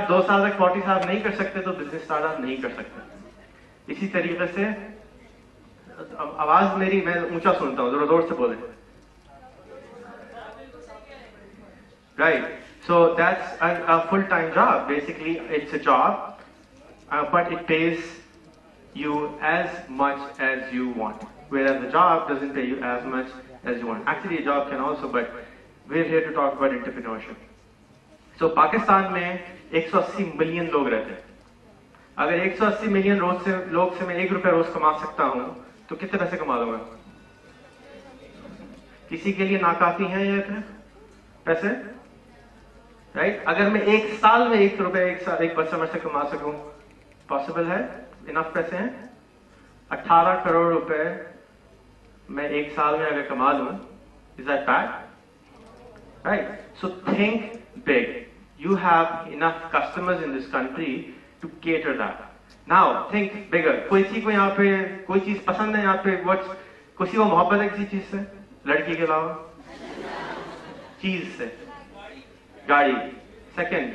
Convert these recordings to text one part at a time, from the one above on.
आप 2 साल तक 40 साल नहीं कर सकते तो बिजनेस स्टार्टअप नहीं कर सकते। इसी तरीके से आवाज मेरी मैं ऊंचा सुनता हूं, जरा जोर से बोले। Right, so that's a full-time job. Basically, it's a job, but it pays you as much as you want. Whereas the job doesn't pay you as much as you want. Actually, a job can also, but we're here to talk about entrepreneurship. So, Pakistan में 180 million लोग रहते हैं। अगर 180 million लोग से मैं ₹1 रोज कमा सकता हूं, तो कितने पैसे कमा लूंगा? किसी के लिए नाकाफी है ये इतने पैसे? राइट, अगर मैं 1 साल में ₹1 एक समय से कमा सकूं, पॉसिबल है? इनफ पैसे हैं? 18 करोड़ रुपए मैं 1 साल में अगर कमा लूं, is that bad? Right, so think big. You have enough customers in this country to cater that. Now think bigger. किसी को यहाँ पे कोई चीज पसंद है? यहाँ पे किसी को मोहब्बत है किसी चीज से, लड़की के अलावा? चीज से, गाड़ी, सेकंड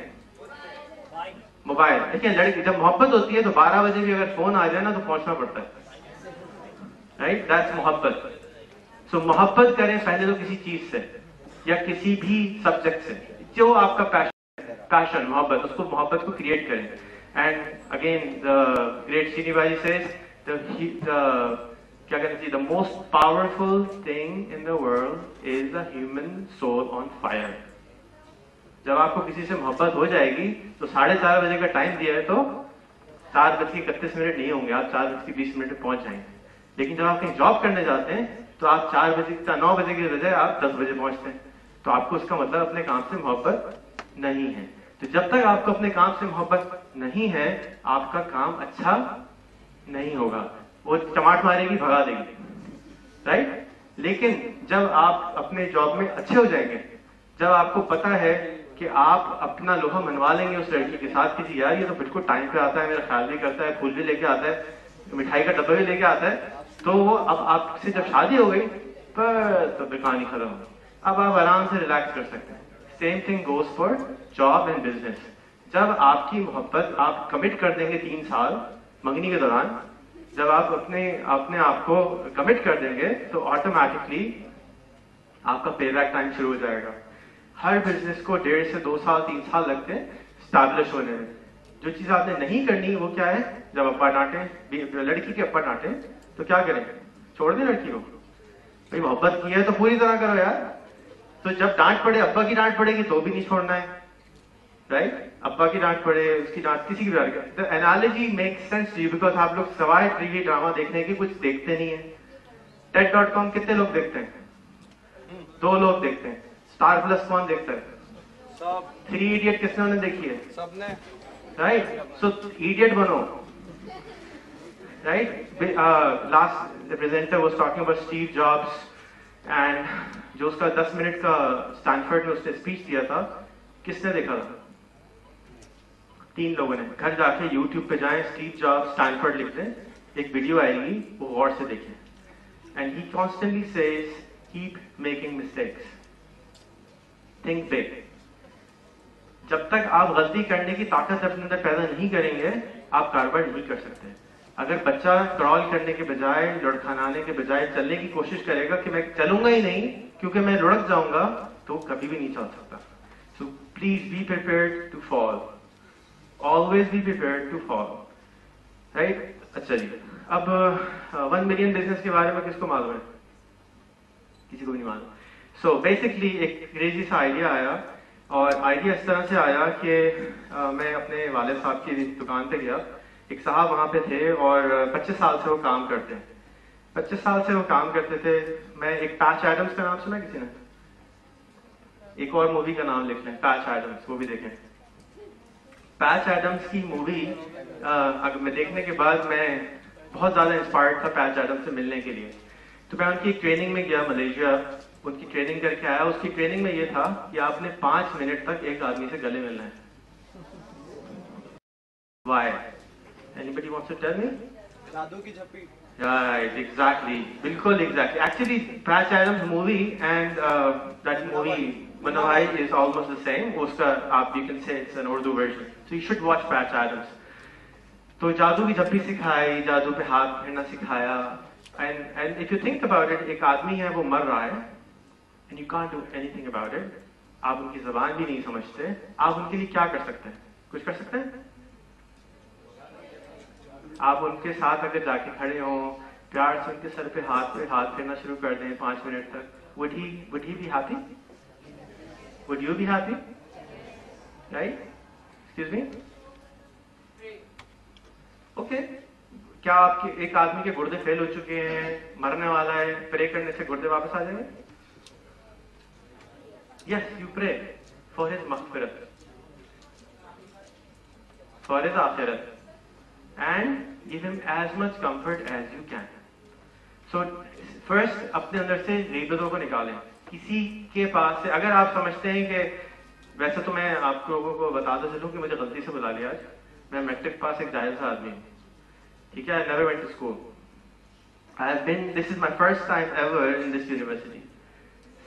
मोबाइल। देखिए, लड़की जब मोहब्बत होती है तो 12 बजे भी अगर फोन आ जाए ना तो पहुंचना पड़ता है। राइट, दैट्स मोहब्बत। सो मोहब्बत करें पहले तो किसी चीज से या किसी भी सब्जेक्ट से, जो आपका पैशन मोहब्बत, उसको मोहब्बत को क्रिएट करें। एंड अगेन द ग्रेट श्रीनिवाजी सेज क्या कहना चाहिए, the most powerful thing in the world is the human soul on fire. जब आपको किसी से मोहब्बत हो जाएगी तो 4:30 बजे का टाइम दिया है तो 4:31 नहीं होंगे, आप 4:20 में पहुंच जाएंगे। लेकिन जब आप कहीं जॉब करने जाते हैं तो आप 9 बजे के बजाय आप 10 बजे पहुंचते हैं। तो आपको उसका मतलब अपने काम से मोहब्बत नहीं है। तो जब तक आपको अपने काम से मोहब्बत नहीं है, आपका काम अच्छा नहीं होगा। वो टमाट मारेगी, भगा देगी, राइट। लेकिन जब आप अपने जॉब में अच्छे हो जाएंगे, जब आपको पता है कि आप अपना लोहा मनवा लेंगे उस लड़की के साथ, किसी यार ये तो बिल्कुल टाइम पे आता है, मेरा ख्याल भी करता है, फूल भी लेके आता है, मिठाई का डब्बा भी लेके आता है, तो वो अब आपसे जब शादी हो गई तो कहानी खत्म हो, अब आप आराम से रिलैक्स कर सकते हैं। Same thing goes for job and business. जब आपकी मोहब्बत आप कमिट कर देंगे 3 साल मंगनी के दौरान, जब आप अपने आप को कमिट कर देंगे तो ऑटोमेटिकली आपका पेबैक टाइम शुरू हो जाएगा। हर बिजनेस को 1.5 से 2 साल 3 साल लगते हैं स्टैब्लिश होने में। जो चीज आपने नहीं करनी वो क्या है? जब अप्पा डांटे, लड़की के अप्पा डांटे तो क्या करें? छोड़ दें लड़की को? भाई मोहब्बत की है तो पूरी तरह करो यार। तो जब डांट पड़े, अब्बा की डांट पड़ेगी तो भी नहीं छोड़ना है, राइट? अब्बा की डांट पड़े, उसकी डांट, किसी की डांट। The analogy makes sense to you because आप लोग सवाए टीवी ड्रामा देखने की कुछ देखते नहीं है। TED.com कितने लोग देखते हैं? 2 लोग देखते हैं। स्टार प्लस कौन देखता है? सब। 3 इडियट किसने देखी है? सबने, राइट? सो इडियट बनो, right? Last presenter was talking about Steve jobs and जो उसका 10 मिनट का स्टैनफोर्ड में उसने स्पीच दिया था, किसने देखा था? 3 लोगों ने। घर जाके यूट्यूब पे जाएं, स्टीव जॉब्स स्टैनफोर्ड लिखते हैं, एक वीडियो आएगी, वो गौर से देखें। And he constantly says keep making mistakes, think big. जब तक आप गलती करने की ताकत अपने अंदर पैदा नहीं करेंगे, आप कारोबार नहीं कर सकते। अगर बच्चा क्रॉल करने के बजाय, लुढ़खनाने के बजाय चलने की कोशिश करेगा कि मैं चलूंगा ही नहीं क्योंकि मैं लुढ़क जाऊंगा, तो कभी भी नहीं चल सकता। So please be prepared to fall, always be prepared to fall, right? अच्छा जी, अब 1 मिलियन बिजनेस के बारे में किसको मालूम है? किसी को भी नहीं मालूम। सो बेसिकली एक क्रेजी सा आइडिया आया, और आइडिया इस तरह से आया कि मैं अपने वालिद साहब की दुकान पे गया। एक साहब वहां पे थे और 25 साल से वो काम करते हैं। 25 साल से वो काम करते थे। मैं एक पैच एडम्स का नाम सुना किसी ने? एक और मूवी का नाम लिख लें, पैच एडम्स, वो भी देखें। पैच एडम्स की मूवी मैं देखने के बाद मैं बहुत ज्यादा इंस्पायर्ड था पैच एडम्स से मिलने के लिए। तो मैं उनकी ट्रेनिंग में गया, मलेशिया, उनकी ट्रेनिंग करके आया। उसकी ट्रेनिंग में ये था कि आपने 5 मिनट तक एक आदमी से गले मिलना है। Why? Anybody wants to tell me? जादू की झप्पी। Right, exactly, बिल्कुल exactly. Actually, Patch Adams movie and that movie Manavai is almost the same. उसका आप you can say it's an Urdu version. So you should watch Patch Adams. तो जादू की झप्पी सिखाई, जादू पे हाथ फेरना सिखाया. And if you think about it, एक आदमी है वो मर रहा है, and you can't do anything about it. आप उनकी ज़बान भी नहीं समझते. आप उनके लिए क्या कर सकते हैं? कुछ कर सकते हैं? आप उनके साथ अगर जाके खड़े हो, प्यार से उनके सर पे हाथ फेरना शुरू कर दें 5 मिनट तक, would he be happy? Would you be happy? Right? Excuse me? Okay. क्या आपके एक आदमी के गुर्दे फेल हो चुके हैं, मरने वाला है, प्रे करने से गुर्दे वापस आ जाएंगे? Yes, you pray for his maghfirat, for his akhirat, and give him as much comfort as you can. So first अपने अंदर से गीबतों को निकालें. किसी के पास से अगर आप समझते हैं कि वैसे तो मैं आप लोगों को बताता चलूं कि मुझे गलती से बुला लिया आज. मैं मैट्रिक पास एक जाहिल सा आदमी हूँ, ठीक है. I never went to school. This is my first time ever in this university.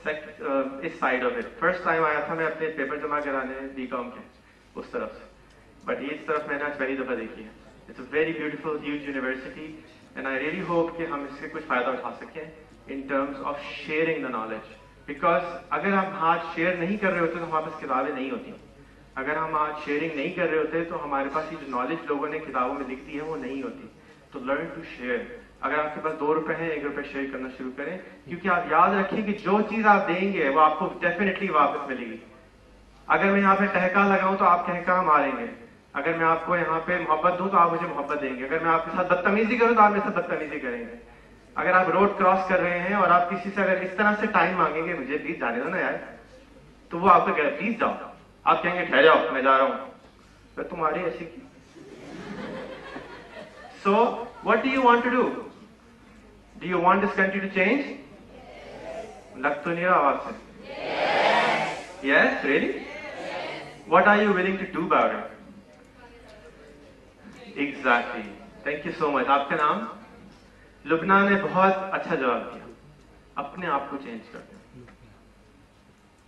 इस side of it first time आया था मैं अपने पेपर जमा कराने बीकॉम के उस तरफ से, बट ये इस तरफ मैंने आज पहली दफा देखी है. It's a very beautiful huge university and I really hope कि हम इससे कुछ फायदा उठा सकें in terms of sharing the knowledge. Because अगर हम आज शेयर नहीं कर रहे होते तो हमारे पास किताबें नहीं होती. अगर हम आज शेयरिंग नहीं कर रहे होते तो हमारे पास ये जो नॉलेज लोगों ने किताबों में लिख दी है वो नहीं होती. तो लर्न टू शेयर. अगर आपके पास 2 रुपए हैं, 1 रुपए शेयर करना शुरू करें, क्योंकि आप याद रखिए कि जो चीज आप देंगे वो आपको डेफिनेटली वापस मिलेगी. अगर मैं यहाँ पे टहका लगाऊं तो आप टहका मारेंगे. अगर मैं आपको यहाँ पे मोहब्बत दूं तो आप मुझे मोहब्बत देंगे. अगर मैं आपके साथ बदतमीजी करूं तो आप मेरे साथ बदतमीजी करेंगे. अगर आप रोड क्रॉस कर रहे हैं और आप किसी से अगर इस तरह से टाइम मांगेंगे, मुझे प्लीज जाने दो ना यार, तो वो आपको कहेगा प्लीज जाओ. आप कहेंगे ठहर जाओ मैं जा रहा हूं, तो तुम्हारी ऐसी. So what do you want to do? Do you want this country to change? लग तो नहीं रहा आवाज से. Yes, really? What are you willing to do about it? Exactly. Thank you so much. आपका नाम? लुबना ने बहुत अच्छा जवाब दिया. अपने आप को चेंज कर दो.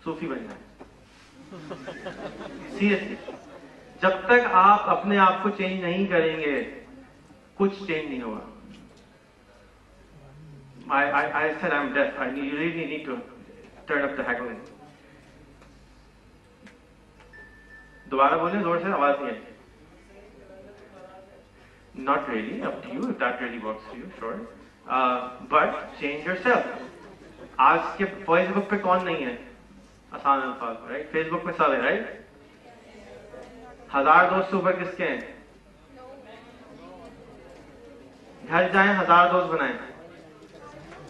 सूफी बन जाए. सीरियसली, जब तक आप अपने आप को चेंज नहीं करेंगे कुछ चेंज नहीं होगा. I said I'm deaf. I really need to turn up the heckling. दोबारा बोलें जोर से, आवाज नहीं आई. Not really, up to you if that really works for you, sure. But change yourself. आज के फेसबुक पे कौन नहीं है? आसान अल्फाज, राइट? फेसबुक पे सब है, राइट? 1000 दोस्त ऊपर किसके हैं? घर जाएं 1000 दोस्त बनाएं.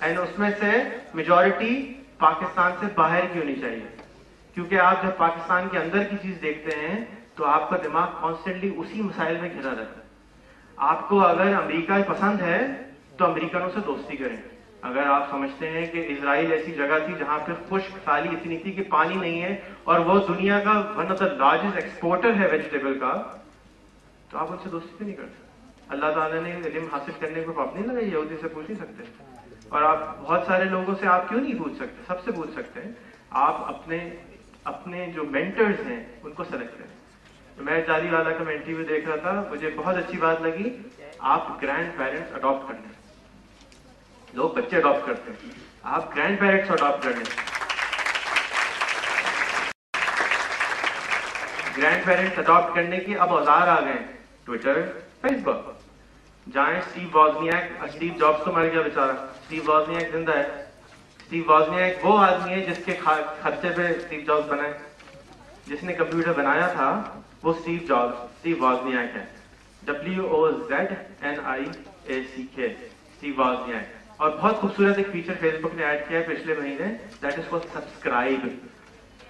एंड उसमें से मेजॉरिटी पाकिस्तान से बाहर की होनी चाहिए. क्योंकि आप जब पाकिस्तान के अंदर की चीज देखते हैं तो आपका दिमाग कॉन्स्टेंटली उसी मसाइल में घिरा रहता है. आपको अगर अमेरिका पसंद है तो अमेरिकनों से दोस्ती करें. अगर आप समझते हैं कि इजराइल ऐसी जगह थी जहां पर खुश्क साली इतनी थी कि पानी नहीं है और वो दुनिया का one of the largest exporter है वेजिटेबल का, तो आप उनसे दोस्ती क्यों नहीं करते? अल्लाह ताला ने इल्म हासिल करने को पाबंदी नहीं लगाई. यहूदी से पूछ नहीं सकते. और आप बहुत सारे लोगों से आप क्यों नहीं पूछ सकते? सबसे पूछ सकते हैं. आप अपने जो मेंटर्स हैं उनको सेलेक्ट करें. मैं जाली वाला का इंटरव्यू देख रहा था, मुझे बहुत अच्छी बात लगी. आप ग्रैंड पेरेंट्स अडॉप्ट करने. लोग बच्चे अडॉप्ट करते हैं, आप ग्रैंड पेरेंट्स अडॉप्ट करने. ग्रैंड पेरेंट्स अडॉप्ट करने की अब औजार आ गए. Twitter, Facebook. जाएं स्टीव वॉजनियाक. स्टीव जॉब्स तो मर गया बेचारा. स्टीव वॉजनियाक जिंदा है. स्टीव वॉजनियाक वो आदमी है जिसके खर्चे पे स्टीव जॉब्स बनाए. जिसने कंप्यूटर बनाया था वो स्टीव वॉजनियाक है. WOZNIACK, Steve वॉजनियाक. और बहुत खूबसूरत एक फीचर फेसबुक ने ऐड किया है पिछले महीने, that is called subscribe,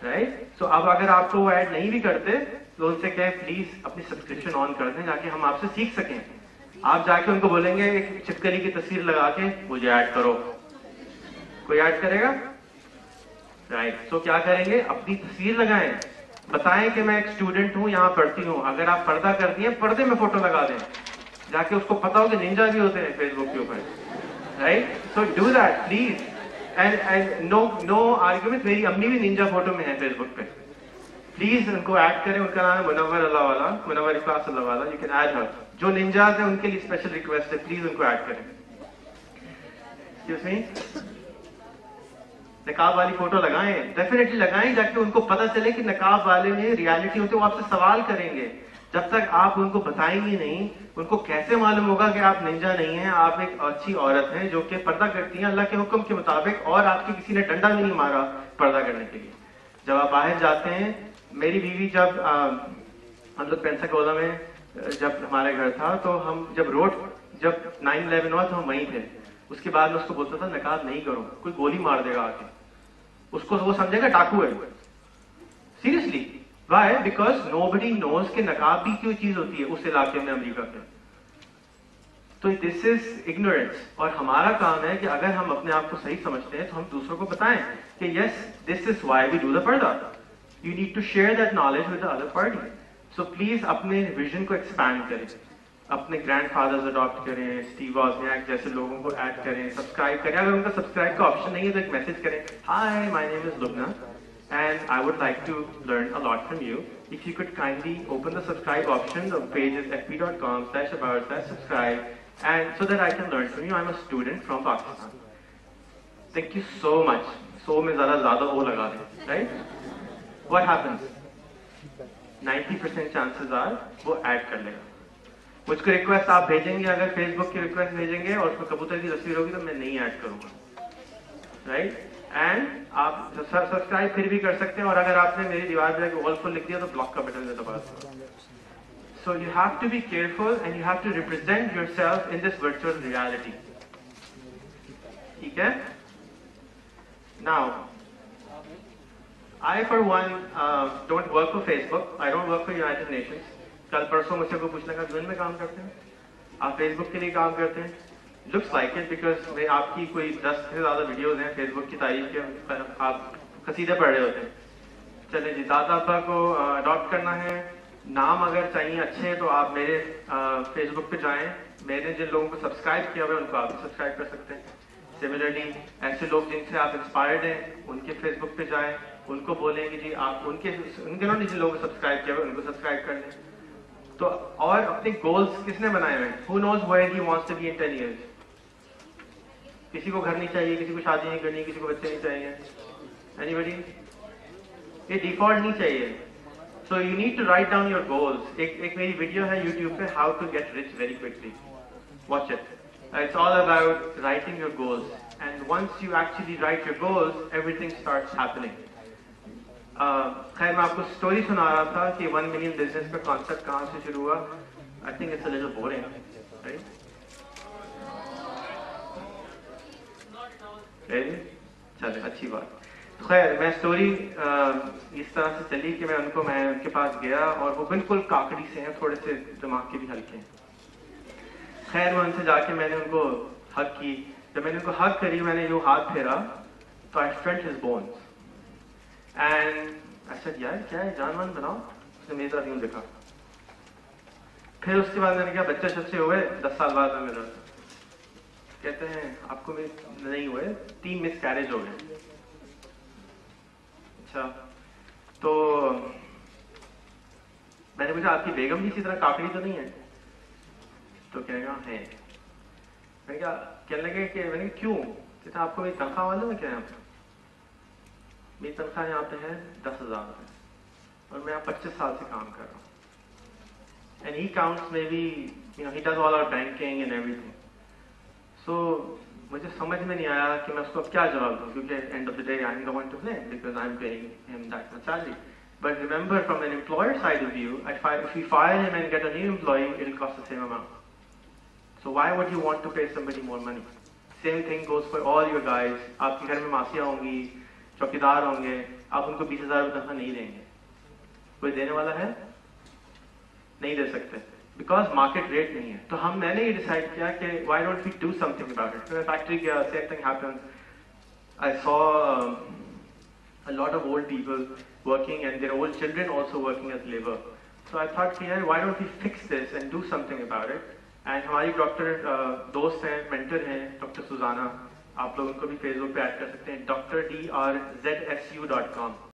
right? So अब अगर आपको वो ऐड नहीं भी करते तो उनसे कहें प्लीज अपनी सब्सक्रिप्शन ऑन कर दें ताकि हम आपसे सीख सकें. आप जाके उनको बोलेंगे एक छिपकली की तस्वीर लगा के मुझे ऐड करो. कोई ऐड करेगा? राइट. सो क्या करेंगे? अपनी तस्वीर लगाएं. बताएं कि मैं एक स्टूडेंट हूं, यहाँ पढ़ती हूँ. अगर आप पर्दा कर दिए, पर्दे में फोटो लगा दें. जाके उसको पता हो कि निंजा भी होते हैं फेसबुक के ऊपर, right? So do that please. And no argument, मेरी अम्मी भी निंजा फोटो में है फेसबुक पे, प्लीज उनको ऐड करें, उनका नाम है Munawwar Allahwala, Munawwar Ikhlas Allahwala, you can add her. जो निंजाज है उनके लिए स्पेशल रिक्वेस्ट है, प्लीज उनको ऐड करें। नकाब वाली फोटो लगाएं, डेफिनेटली लगाएं, ताकि उनको पता चले कि नकाब वाले में रियलिटी होती है। वो आपसे सवाल करेंगे, जब तक आप उनको बताएंगे नहीं, उनको कैसे मालूम होगा कि आप निंजा नहीं हैं, आप एक अच्छी औरत हैं जो कि पर्दा करती हैं अल्लाह के हुक्म के मुताबिक, और आपके किसी ने डंडा भी नहीं मारा पर्दा करने के लिए। जब आप बाहर जाते हैं, मेरी बीवी जब हम लोग पेंसाकोला में जब हमारे घर था, तो हम जब 9/11 हुआ तो हम वहीं थे। उसके बाद मैं उसको बोलता था नकाब नहीं करो, कोई गोली मार देगा आके, उसको वो समझेगा डाकू है। Seriously, why? Because nobody knows के नकाब भी क्यों चीज होती है उस इलाके में, अमेरिका के। तो दिस इज इग्नोरेंस, और हमारा काम है कि अगर हम अपने आप को सही समझते हैं तो हम दूसरों को बताएं कि yes, this is why we do the पर्दा। You need to share that knowledge with the other party. So please अपने विजन को एक्सपैंड करें, अपने ग्रैंडफादर्स अडॉप्ट करें, स्टीव वॉज़नियाक जैसे लोगों को ऐड करें, सब्सक्राइब करें। अगर उनका सब्सक्राइब का ऑप्शन नहीं है तो एक मैसेज करें, hi my name is Lubna and I would like to learn a lot from you. If you could kindly open the subscribe option, the page is fb.com/about/subscribe, and so that I can learn from you. I'm a student from Pakistan. Thank you so much. So में ज़्यादा वो लगा दें, right? What happens? 90% chances are वो add कर लेगा। मुझको request आप भेजेंगे, अगर फेसबुक की रिक्वेस्ट भेजेंगे और उसमें कबूतर की तस्वीर होगी तो मैं नहीं ऐड करूंगा, राइट? एंड आप सब्सक्राइब फिर भी कर सकते हैं, और अगर आपने मेरी दीवार पे वॉल फुल लिख दिया तो ब्लॉक का बटन दबा दो। So you have to be careful and you have to represent yourself in this virtual reality, ठीक है? Now I for one don't work for Facebook. I don't work for United Nations. कल परसों मुझसे को पूछने का यूएन में काम करते हैं, आप फेसबुक के लिए काम करते हैं? लुक्स लाइक इट, बिकॉज मैं आपकी कोई 10 से ज्यादा वीडियोस हैं फेसबुक की तारीफ के, आप कसीदे पढ़ रहे होते हैं। चले जी, दादा आपा को अडॉप्ट करना है, नाम अगर चाहिए अच्छे तो आप मेरे फेसबुक पे जाएं, मैंने जिन लोगों को सब्सक्राइब किया हुआ है उनको आप भी सब्सक्राइब कर सकते हैं। सिमिलरली ऐसे लोग जिनसे आप इंस्पायर्ड हैं उनके फेसबुक पे जाएं, उनको बोलें कि जी आप उन दिनों ने जिन लोगों को सब्सक्राइब किया हुआ उनको सब्सक्राइब कर लें। तो और अपने गोल्स किसने बनाए हुए हैं? Who knows where he wants to be in 10 years? किसी को घर नहीं चाहिए, किसी को शादी नहीं करनी, किसी को बच्चे नहीं चाहिए, एनीबॉडी? ये डिफॉल्ट नहीं चाहिए। So you need to write down your goals. एक मेरी वीडियो है यूट्यूब पे, how to get rich very quickly, watch it. It's all about writing your goals, and once you actually write your goals, everything starts happening. खैर मैं आपको story सुना रहा था कि 1 million बिजनेस का कॉन्सेप्ट कहाँ से शुरू हुआ। I think it's a little boring, right? चले, अच्छी बात। तो खैर मैं स्टोरी इस तरह से चली कि मैं उनके पास गया, और वो बिल्कुल काकड़ी से हैं, थोड़े से दिमाग के भी हल्के हैं। खैर मैं उनसे जाके मैंने उनको हग की। जब मैंने उनको हग करी, मैंने यूं हाथ फेरा तो I felt his bones and I said यार क्या है, जान मान बनाओ। उसने मेरे साथ यूं देखा। फिर उसके बाद मैंने कहा बच्चे शच्चे हुए 10 साल बाद में मिला। कहते हैं आपको नहीं हुए, 3 मिसकैरेज हो गए। अच्छा, तो मैंने पूछा आपकी बेगम भी इसी तरह काकड़ी तो नहीं है? तो कहेगा है। मैंने कहा, कहने लगे कि मैंने क्यों? कहता आपको मेरी तनख्वाह वाले में क्या है? मेरी तनख्वाह यहाँ पे है 10,000 और मैं यहाँ 25 साल से काम कर रहा हूँ। And he counts maybe, you know, he does all our banking and everything. So मुझे समझ में नहीं आया कि मैं उसको क्या जवाब दूँ, क्योंकि end of the day I am the one two blame because I am paying him that much salary. But remember, from an employer side of view, if we fire him and get a new employee, it will cost the same amount. So why would you want to pay somebody more money? Same thing goes for all your guys. आपके घर में मासियाँ होंगी, चौकीदार होंगे, आप उनको 20,000 रुपये तनख्वाह नहीं देंगे. कोई देने वाला है? नहीं दे सकते, because market rate नहीं है. तो मैंने ये decide किया कि why don't we do something about it? मैं factory गया, same thing happened. I saw a lot of old people working and their old children also working as labor. So I thought, why don't we fix this and do something about it? And हमारी doctor दोस्त हैं, mentor हैं, doctor सुजाना, आप लोग उनको भी Facebook पे add कर सकते हैं, drdzsu.com।